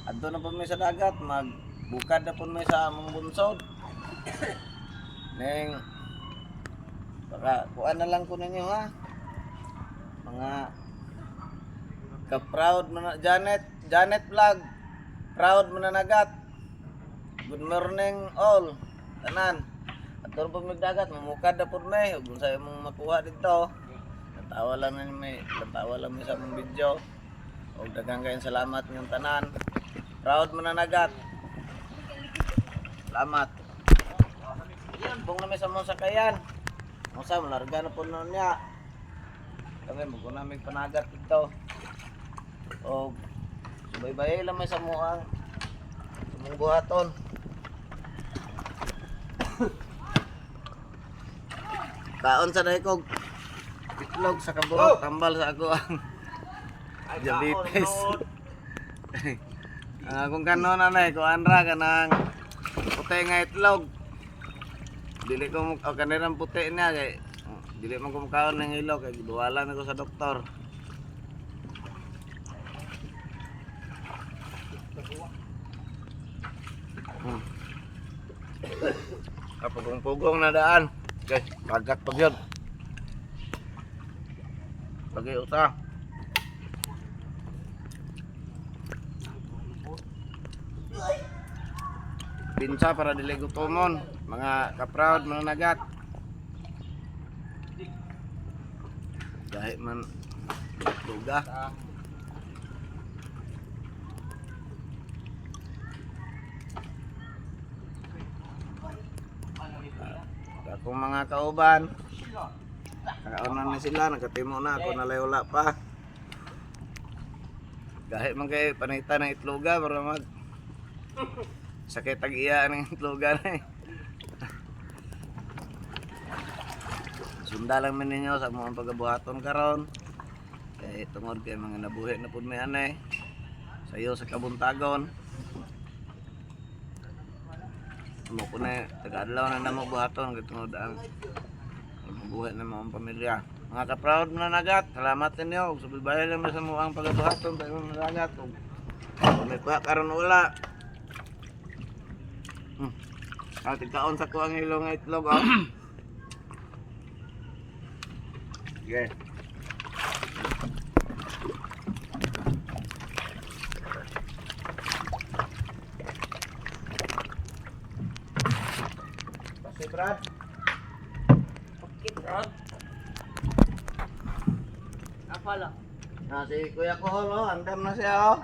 Adto na po may sa dagat, magbukad na po may sa among bunsod. Neng baka kuan na lang ko ninyo ha. Mga ka-proud mo na Janet vlog. Proud mo na nagat. Good morning all. Tanan. Adto po may dagat, mamukad na po may ug sa imong makuha dito. Natawa lang may sa among video. Og daghang kayong salamat niyong tanan. Proud mo na nagat. Salamat. Yan, bong na may sa mong sakayan. Musa, malarga na po nun niya. Kami, magkunamig panagat dito. O, subay-bayay lang may sa muang. Sumong buhaton. Kaon sa daikog. Itlog sa kaburot, tambal sa ako ang diabetes. Kung kanon na kuan ra kanang puti nga itlog. Dili ko kanirang puti niya kay dili man ko makaon ng ilog kay giduwalan ako sa doktor. Pugong-pugong na daan. Okay, kagat pa yun. Lagi uta. Pinsa para dili gutomon, mga ka-proud mga nagat. Dahil man luga. Akong mga kauban, nakaunan na sila, nagkatimo na ako nalayula pa. Dahil man kay panita ng itloga para mag sakit tag-iya ng itloga na eh. Sunda lang man ninyo sa mga pagabuhaton karon. Kaya tungod kay mga nabuhi na po may anay. Sayo sa kabuntagon. Mo ko na taga-adlaw na namo buhaton katungod ang buhay ng mga pamilya. Mga ka-proud na nagat, salamat ninyo. Ug subaybayan lang sa mga pagabuhaton sa imong nagat. Ug may pa karon wala. Tigkaon sa ko ang ilong nga itlog oh. Okay. Pasti Brad. Okay Brad. Apa lah? Nah si Kuya Kohol oh, andam na siya oh.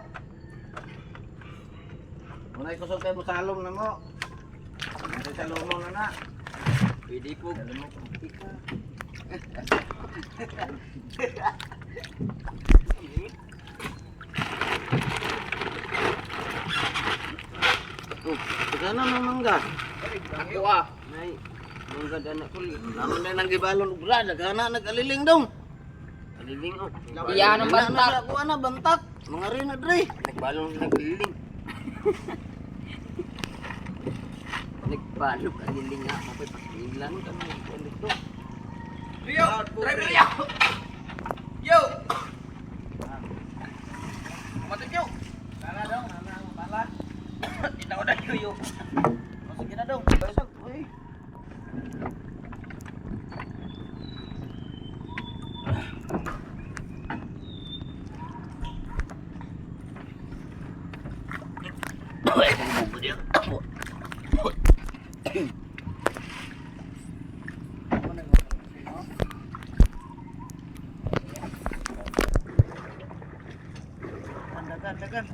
Muna'y kusog kayo mo salong na mo. Nasa salong na na. Pwede po. Sana mang mangga. Ako ah. Nay, mangga dana kulit. Naman na nang gibalon ug brad, kana nagaliling dong. Aliling oh. Iya nang bantak. Ako ana bantak. Mga rin na dre. Nagbalong nagliling. Nagbalong nagliling nga mo pa pasilan kami dito. Rio, driver Rio. Yo. Matik yo. Sana dong, ana ang balas. Kita udah yo. Sige na dong. Basag. Uy. Dagan.